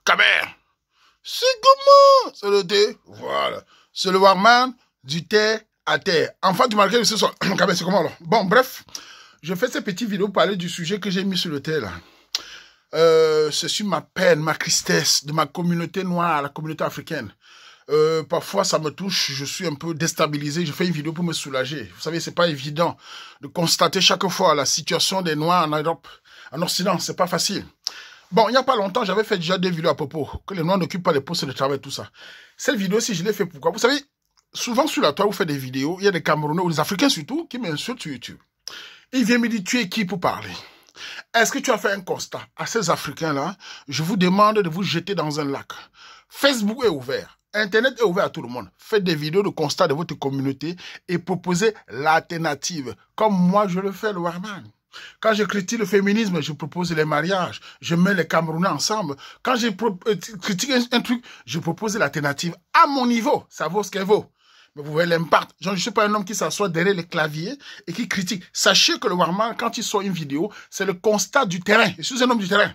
Kaber. C'est comment? C'est le thé. Voilà. C'est le Warman du thé à terre. Enfin, tu marquais ce soir. Kaber, c'est comment alors? Bon, bref. Je fais ces petites vidéos pour parler du sujet que j'ai mis sur le thé là. C'est sur ma peine, ma tristesse de ma communauté noire, la communauté africaine. Parfois, ça me touche, je suis un peu déstabilisé. Je fais une vidéo pour me soulager. Vous savez, c'est pas évident de constater chaque fois la situation des Noirs en Europe, en Occident. C'est pas facile. Bon, il n'y a pas longtemps, j'avais fait déjà des vidéos à propos que les Noirs n'occupent pas les postes de travail, tout ça. Cette vidéo-ci, je l'ai fait pourquoi? Vous savez, souvent sur la toile, vous faites des vidéos, il y a des Camerounais ou des Africains surtout qui m'insultent sur YouTube. Ils viennent me dire, tu es qui pour parler? Est-ce que tu as fait un constat? À ces Africains-là, je vous demande de vous jeter dans un lac. Facebook est ouvert. Internet est ouvert à tout le monde. Faites des vidéos de constat de votre communauté et proposez l'alternative. Comme moi, je le fais, le Warman. Quand je critique le féminisme, je propose les mariages. Je mets les Camerounais ensemble. Quand je critique un truc, je propose l'alternative à mon niveau. Ça vaut ce qu'elle vaut. Mais vous voyez l'impact. Je ne suis pas un homme qui s'assoit derrière les claviers et qui critique. Sachez que le Warman, quand il sort une vidéo, c'est le constat du terrain. Je suis un homme du terrain.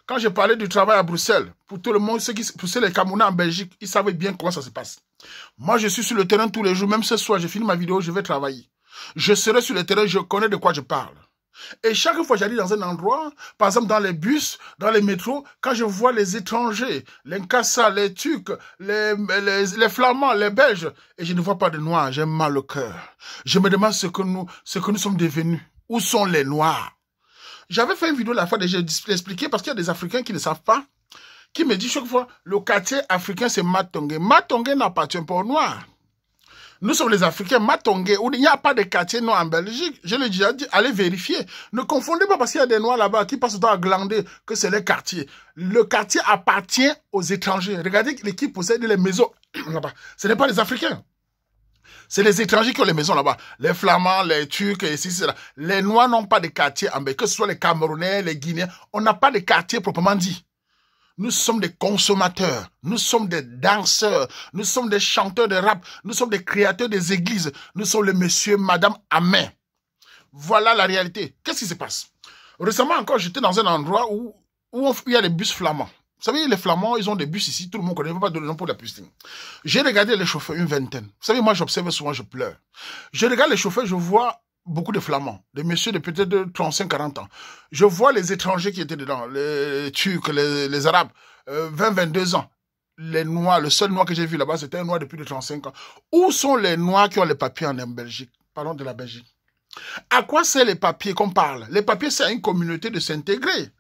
Quand je parlais du travail à Bruxelles, pour tout le monde, pour ceux les Camerounais en Belgique, ils savaient bien comment ça se passe. Moi, je suis sur le terrain tous les jours. Même ce soir, je finis ma vidéo, je vais travailler. Je serai sur le terrain, je connais de quoi je parle. Et chaque fois que j'arrive dans un endroit, par exemple dans les bus, dans les métros, quand je vois les étrangers, les Nkassa, les Turcs, les Flamands, les Belges, et je ne vois pas de Noirs, j'ai mal au cœur. Je me demande ce que nous sommes devenus. Où sont les Noirs? J'avais fait une vidéo la fois déjà expliqué parce qu'il y a des Africains qui ne savent pas, qui me disent chaque fois, le quartier africain c'est Matongé. Matongé n'appartient pas aux Noirs. Nous sommes les Africains, Matongé, où il n'y a pas de quartier noir en Belgique. Je l'ai déjà dit, allez vérifier. Ne confondez pas parce qu'il y a des Noirs là-bas qui passent dans la glander que c'est les quartiers. Le quartier appartient aux étrangers. Regardez qui possède les maisons là-bas. Ce n'est pas les Africains. C'est les étrangers qui ont les maisons là-bas. Les Flamands, les Turcs, et ceci, cela. Les Noirs n'ont pas de quartier en Belgique. Que ce soit les Camerounais, les Guinéens, on n'a pas de quartier proprement dit. Nous sommes des consommateurs, nous sommes des danseurs, nous sommes des chanteurs de rap, nous sommes des créateurs des églises, nous sommes les messieurs, madame, amen. Voilà la réalité. Qu'est-ce qui se passe? Récemment encore, j'étais dans un endroit où il y a des bus flamands. Vous savez, les Flamands, ils ont des bus ici, tout le monde connaît, pas de nom pour la pustine. J'ai regardé les chauffeurs, une vingtaine. Vous savez, moi, j'observe souvent, je pleure. Je regarde les chauffeurs, je vois beaucoup de Flamands, des messieurs de peut-être de 35-40 ans. Je vois les étrangers qui étaient dedans, les Turcs, les Arabes, 20-22 ans. Les Noirs, le seul Noir que j'ai vu là-bas, c'était un Noir de plus de 35 ans. Où sont les Noirs qui ont les papiers en Belgique? Parlons de la Belgique. À quoi c'est les papiers qu'on parle? Les papiers, c'est à une communauté de s'intégrer.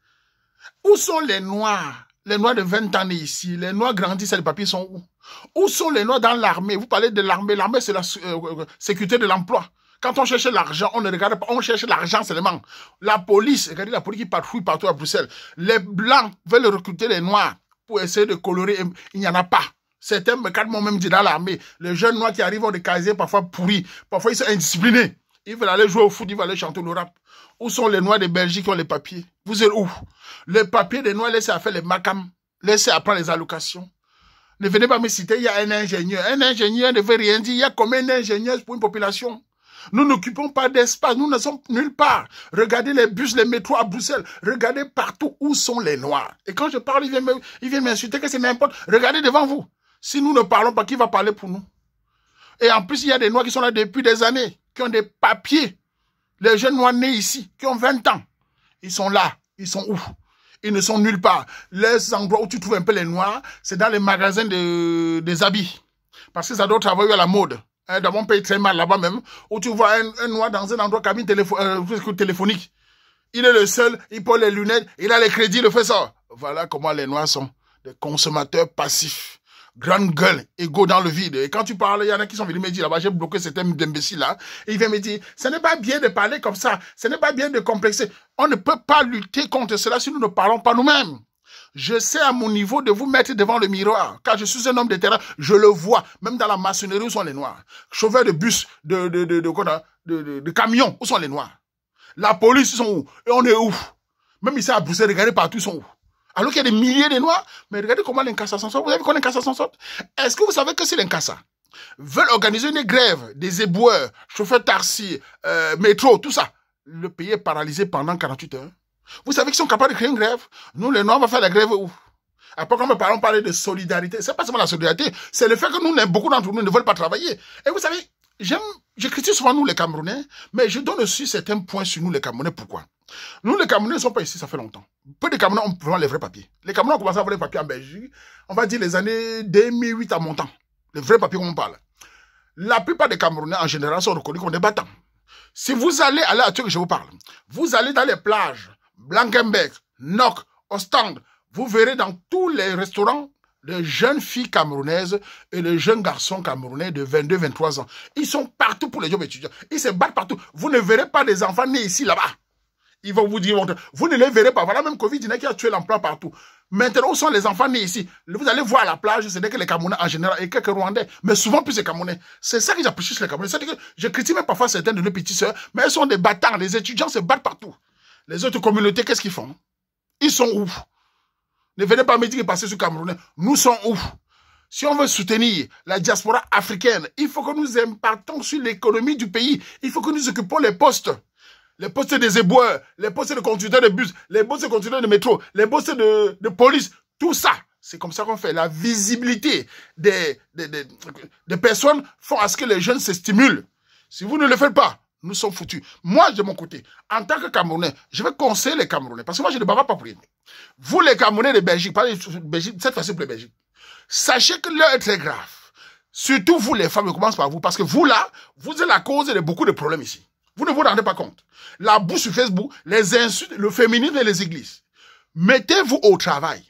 Où sont les Noirs? Les Noirs de 20 ans ici, les Noirs grandissent, les papiers sont où? Où sont les Noirs dans l'armée? Vous parlez de l'armée, l'armée c'est la sécurité de l'emploi. Quand on cherche l'argent, on ne regarde pas, on cherche l'argent seulement. La police, regardez la police qui patrouille partout à Bruxelles. Les Blancs veulent recruter les Noirs pour essayer de colorer, il n'y en a pas. Certains m'ont même dit dans l'armée, les jeunes Noirs qui arrivent ont des casiers parfois pourris, parfois ils sont indisciplinés. Ils veulent aller jouer au foot, ils veulent aller chanter le rap. Où sont les Noirs de Belgique qui ont les papiers? Vous êtes où? Les papiers des Noirs, laissez à faire les macam, laissez à prendre les allocations. Ne venez pas me citer, il y a un ingénieur. Un ingénieur ne veut rien dire. Il y a combien d'ingénieurs pour une population? Nous n'occupons pas d'espace, nous ne sommes nulle part. Regardez les bus, les métros à Bruxelles. Regardez partout où sont les Noirs. Et quand je parle, ils viennent m'insulter que c'est n'importe. Regardez devant vous. Si nous ne parlons pas, qui va parler pour nous? Et en plus, il y a des Noirs qui sont là depuis des années, qui ont des papiers. Les jeunes Noirs nés ici, qui ont 20 ans, ils sont là. Ils sont où? Ils ne sont nulle part. Les endroits où tu trouves un peu les Noirs, c'est dans les magasins des habits. Parce que ça doit travailler à la mode. Dans mon pays, très mal là-bas même, où tu vois un Noir dans un endroit cabine téléphonique. Il est le seul, il porte les lunettes, il a les crédits, il fait ça. Voilà comment les Noirs sont. Des consommateurs passifs. Grande gueule, égaux dans le vide. Et quand tu parles, il y en a qui sont venus me dire, là-bas, j'ai bloqué cet imbécile-là. Et il vient me dire, ce n'est pas bien de parler comme ça. Ce n'est pas bien de complexer. On ne peut pas lutter contre cela si nous ne parlons pas nous-mêmes. Je sais à mon niveau de vous mettre devant le miroir. Car je suis un homme de terrain, je le vois. Même dans la maçonnerie, où sont les Noirs? Chauffeurs de bus, de camions, où sont les Noirs? La police, ils sont où? Et on est où? Même ici à Bruxelles, regardez partout, ils sont où? Alors qu'il y a des milliers de Noirs, mais regardez comment les Nkassa s'en sortent. Vous avez vu comment les Nkassa s'en sortent? Est-ce que vous savez que si les Nkassa veulent organiser une grève des éboueurs, chauffeurs taxi, métro, tout ça, le pays est paralysé pendant 48 heures? Vous savez qu'ils sont capables de créer une grève? Nous, les Noirs, on va faire la grève où? Après, quand mes parents parlaient de solidarité, c'est pas seulement la solidarité, c'est le fait que nous, beaucoup d'entre nous ne veulent pas travailler. Et vous savez, je critique souvent nous les Camerounais, mais je donne aussi certains points sur nous les Camerounais. Pourquoi? Nous les Camerounais ne sont pas ici, ça fait longtemps. Peu de Camerounais ont vraiment les vrais papiers. Les Camerounais ont commencé à avoir les papiers en Belgique, on va dire les années 2008 à mon temps. Les vrais papiers qu'on on parle. La plupart des Camerounais en général sont reconnus comme des battants. Si vous allez à l'heure que je vous parle, vous allez dans les plages, Blankenberg, Nock, Ostende, vous verrez dans tous les restaurants de jeunes filles camerounaises et les jeunes garçons camerounais de 22-23 ans. Ils sont partout pour les jobs étudiants. Ils se battent partout. Vous ne verrez pas des enfants nés ici, là-bas. Ils vont vous dire, vous ne les verrez pas. Voilà même Covid-19 qui a tué l'emploi partout. Maintenant, où sont les enfants nés ici? Vous allez voir à la plage, ce n'est que les Camerounais en général et quelques Rwandais, mais souvent plus les Camerounais. C'est ça que j'apprécie chez les Camerounais. C'est-à-dire que je critique même parfois certaines de nos petites sœurs, mais elles sont des bâtards. Les étudiants se battent partout. Les autres communautés, qu'est-ce qu'ils font? Ils sont où? Ne venez pas me dire que passer sur Camerounais. Nous sommes où? Si on veut soutenir la diaspora africaine, il faut que nous impactons sur l'économie du pays. Il faut que nous occupons les postes. Les postes des éboueurs, les postes de conducteurs de bus, les postes de conducteurs de métro, les postes de police, tout ça. C'est comme ça qu'on fait. La visibilité des personnes font à ce que les jeunes se stimulent. Si vous ne le faites pas, nous sommes foutus. Moi, de mon côté, en tant que Camerounais, je vais conseiller les Camerounais, parce que moi, je ne bavard pas pour rien. Vous, les Camerounais de Belgique, parlez de Belgique, cette fois-ci pour les Belgiques, sachez que l'heure est très grave. Surtout vous, les femmes, je commence par vous, parce que vous, là, vous êtes la cause de beaucoup de problèmes ici. Vous ne vous rendez pas compte. La boue sur Facebook, les insultes, le féminisme et les églises. Mettez-vous au travail.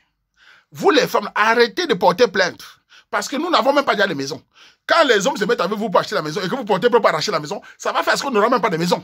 Vous, les femmes, arrêtez de porter plainte. Parce que nous n'avons même pas déjà de maison. Quand les hommes se mettent avec vous pour acheter la maison et que vous portez pour arracher la maison, ça va faire ce qu'on n'aura même pas de maison.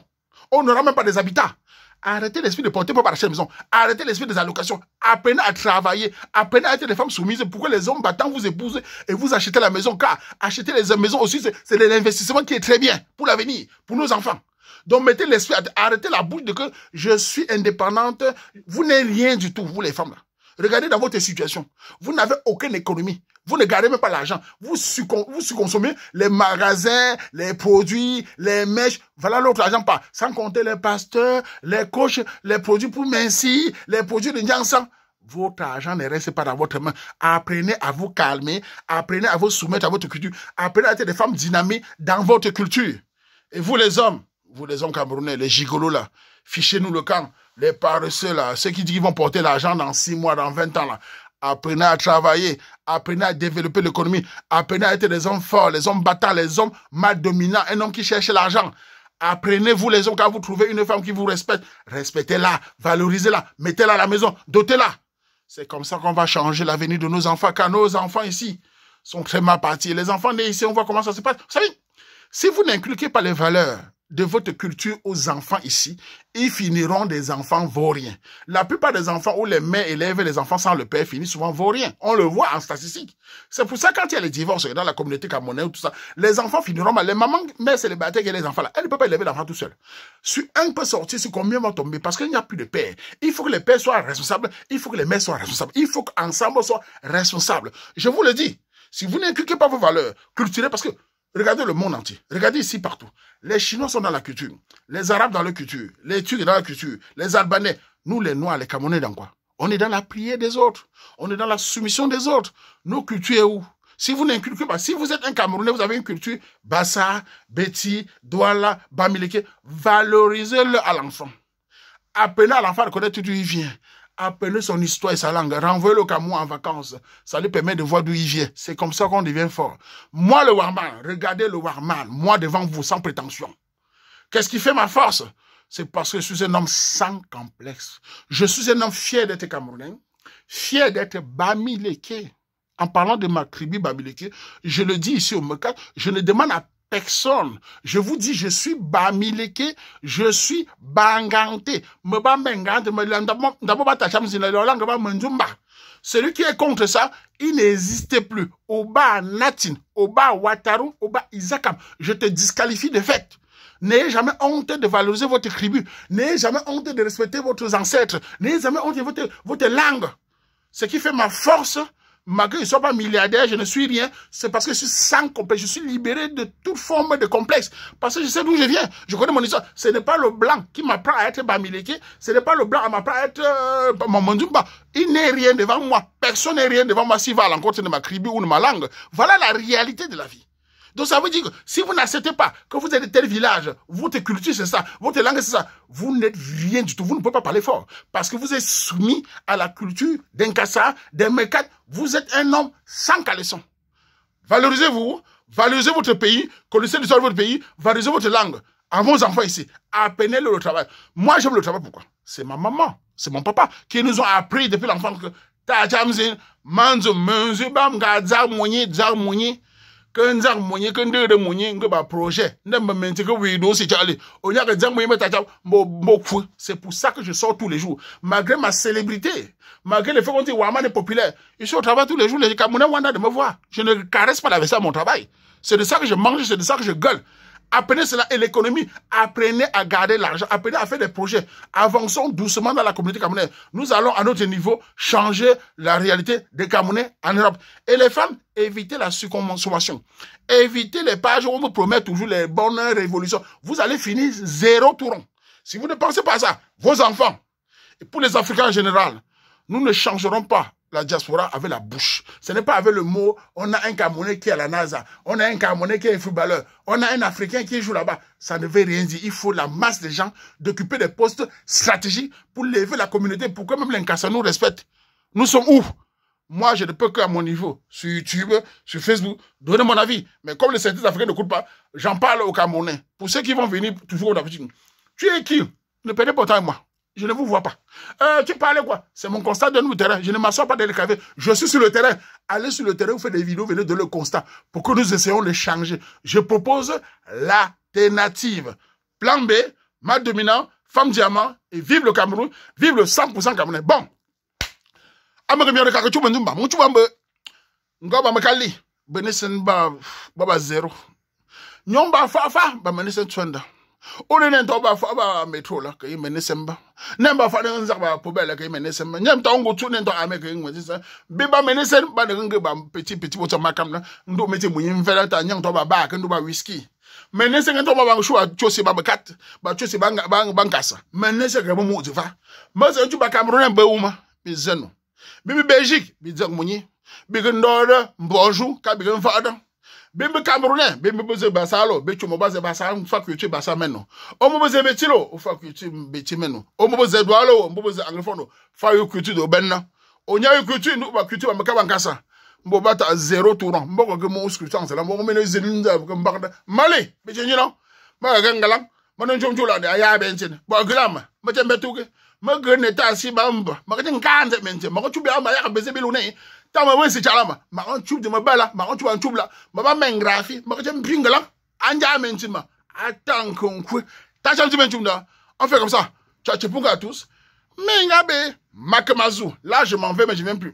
On n'aura même pas des habitats. Arrêtez l'esprit de porter pour arracher la maison. Arrêtez l'esprit des allocations. Apprenez à travailler. Apprenez à être des femmes soumises. Pourquoi les hommes battants vous épousent et vous achetez la maison? Car acheter les maisons aussi, c'est de l'investissement qui est très bien pour l'avenir, pour nos enfants. Donc mettez l'esprit, arrêtez la bouche de que je suis indépendante. Vous n'êtes rien du tout, vous les femmes là. Regardez dans votre situation. Vous n'avez aucune économie. Vous ne gardez même pas l'argent. Vous surconsommez les magasins, les produits, les mèches. Voilà l'autre argent pas. Sans compter les pasteurs, les coachs, les produits pour mincir, les produits de Nyansan. Votre argent ne reste pas dans votre main. Apprenez à vous calmer. Apprenez à vous soumettre à votre culture. Apprenez à être des femmes dynamiques dans votre culture. Et vous les hommes camerounais, les gigolos là, fichez-nous le camp. Les paresseux là, ceux qui disent qu'ils vont porter l'argent dans 6 mois, dans 20 ans là. Apprenez à travailler, apprenez à développer l'économie, apprenez à être des hommes forts, les hommes battants, les hommes mal dominants, un homme qui cherche l'argent. Apprenez, vous les hommes, quand vous trouvez une femme qui vous respecte, respectez-la, valorisez-la, mettez-la à la maison, dotez-la. C'est comme ça qu'on va changer l'avenir de nos enfants, car nos enfants ici sont très mal partis. Les enfants nés ici, on voit comment ça se passe. Vous savez, si vous n'inculquez pas les valeurs de votre culture aux enfants ici, ils finiront des enfants vauriens. La plupart des enfants où les mères élèvent les enfants sans le père finissent souvent vauriens. On le voit en statistique. C'est pour ça quand il y a les divorces dans la communauté camerounaise ou tout ça, les enfants finiront mal. Les mamans, mères célibataires qui ont les enfants là, elles ne peuvent pas élever l'enfant tout seul. Sur un peut sortir, sur combien vont tomber? Parce qu'il n'y a plus de père. Il faut que les pères soient responsables. Il faut que les mères soient responsables. Il faut qu'ensemble soient responsables. Je vous le dis, si vous n'inculquez pas vos valeurs culturelles, parce que regardez le monde entier. Regardez ici partout. Les Chinois sont dans la culture. Les Arabes dans la culture. Les Turcs dans la culture. Les Albanais. Nous, les Noirs, les Camerounais, dans quoi? On est dans la prière des autres. On est dans la soumission des autres. Nos cultures est où? Si vous n'inculquez pas, si vous êtes un Camerounais, vous avez une culture, Bassa, Beti, Douala, Bamileke, valorisez-le à l'enfant. Apprenez à l'enfant à connaître d'où il vient. Apprenez son histoire et sa langue. Renvoyez-le au Cameroun en vacances. Ça lui permet de voir d'où il vient. C'est comme ça qu'on devient fort. Moi, le Warman, regardez le Warman. Moi, devant vous, sans prétention. Qu'est-ce qui fait ma force? C'est parce que je suis un homme sans complexe. Je suis un homme fier d'être Camerounais. Fier d'être Bamileke. En parlant de ma tribu Bamileke, je le dis ici au Meka, je ne demande à personne. Je vous dis, je suis Bamileke, je suis Banganté. Celui qui est contre ça, il n'existe plus. Oba Natin, Oba Wataru, Oba Isakam. Je te disqualifie de fait. N'ayez jamais honte de valoriser votre tribu. N'ayez jamais honte de respecter vos ancêtres. N'ayez jamais honte de votre langue. Ce qui fait ma force, malgré que je ne sois pas milliardaire, je ne suis rien, c'est parce que je suis sans complexe, je suis libéré de toute forme de complexe. Parce que je sais d'où je viens, je connais mon histoire. Ce n'est pas le blanc qui m'apprend à être Bamileke, ce n'est pas le blanc qui m'apprend à être Mamandumba. Il n'est rien devant moi, personne n'est rien devant moi s'il va à l'encontre de ma tribu ou de ma langue. Voilà la réalité de la vie. Donc ça veut dire que si vous n'acceptez pas que vous êtes de tel village, votre culture c'est ça, votre langue c'est ça, vous n'êtes rien du tout, vous ne pouvez pas parler fort. Parce que vous êtes soumis à la culture d'un Kassa, d'un Mekat, vous êtes un homme sans caleçon. Valorisez-vous, valorisez votre pays, connaissez l'histoire de votre pays, valorisez votre langue. À vos enfants ici, apprenez-le le travail. Moi j'aime le travail, pourquoi? C'est ma maman, c'est mon papa qui nous ont appris depuis l'enfance que Tajamzin, Manzo, Menzo, Bam, Gazar, Mounier, Zar, Mounier, Kenzar Mounier, Kende de Mounier, Ngeba projet, N'importe que Wido, c'est Charlie. On y a que Zar Mounier, c'est pour ça que je sors tous les jours. Malgré ma célébrité, malgré le fait qu'on dit Waman est populaire, je suis au travail tous les jours, les Camerounais Wanda de me voir. Je ne caresse pas la vaisselle à mon travail. C'est de ça que je mange, c'est de ça que je gueule. Apprenez cela et l'économie. Apprenez à garder l'argent. Apprenez à faire des projets. Avançons doucement dans la communauté camerounaise. Nous allons à notre niveau changer la réalité des Camerounais en Europe. Et les femmes, évitez la surconsommation. Évitez les pages où on vous promet toujours les bonnes révolutions. Vous allez finir zéro tout rond. Si vous ne pensez pas à ça, vos enfants, et pour les Africains en général, nous ne changerons pas la diaspora avec la bouche. Ce n'est pas avec le mot, on a un Camerounais qui est à la NASA, on a un Camerounais qui est un footballeur, on a un Africain qui joue là-bas. Ça ne veut rien dire. Il faut la masse de gens d'occuper des postes stratégiques pour lever la communauté, pour que même les Nkassa nous respectent. Nous sommes où? Moi, je ne peux qu'à mon niveau, sur YouTube, sur Facebook, donner mon avis. Mais comme les scientifiques africains ne coûtent pas, j'en parle aux Camerounais. Pour ceux qui vont venir toujours d'habitude. Tu es qui? Ne perdez pas autant que moi. Je ne vous vois pas. Tu parlais quoi? C'est mon constat de nous terrain. Je ne m'assois pas dans le café. Je suis sur le terrain. Allez sur le terrain, vous faites des vidéos, venez de le constat pour que nous essayons de changer. Je propose l'alternative. Plan B, mat dominant, femme diamant et vive le Cameroun, vive le 100% Camerounais. Bon. Amagamiya de Kakachu Mandumba, Mouchoubambe, Ngoba Makali, Benesen Baba Zero. Nyomba Fafa, Bamanesen Twenda. On est un ba fa ba métro là que yimene semba nemba fa de nzaba poubelle que yimene semba nyam ta ngo tu nento ame que ngwe ça biba mene sen ba de nge ba petit boto makam na ndo meti mu yimvela ta nyam to ba ba que ndo ba whisky mene sen to ba ba shu a chosi ba kat ba chosi ba bankasa mene sen que mo tu fa ma se tu ba Cameroun ba uma bizeno bibi Belgique bizak munyi bigndora bonjour ka bigan fada Bimbe Camerounais, bimbe boze basalo, betu mobaze basalo, fakutu basameno. Omo boze betilo, fakutu betimeno. Omo boze doualo, omo boze anglophone, fakutu do benna. Onya yukutu no bakutu ba makabankasa. Mbo bata zéro tourant. Mbo ko mo scripture là, mbo mene zelinda ko mbakda. Mali, be jenino. Ma gangalam, manon jomjola de aya bentene. Bo grama, ma tembe tuke. Ma grene ta si bamba. Ma tin kanze mente. Ma ko tubi ama ya beze bilune. Tama wensi chalama, ma on tube de ma bala, ma on tube en tube la, ma ba mengrafi, ma ko pingala, anja mentima, attends qu'on kwe, ta chanti mentumda, on fait comme ça, tcha tchepunga à tous, mengabe, makamazu, là je m'en vais mais je viens plus.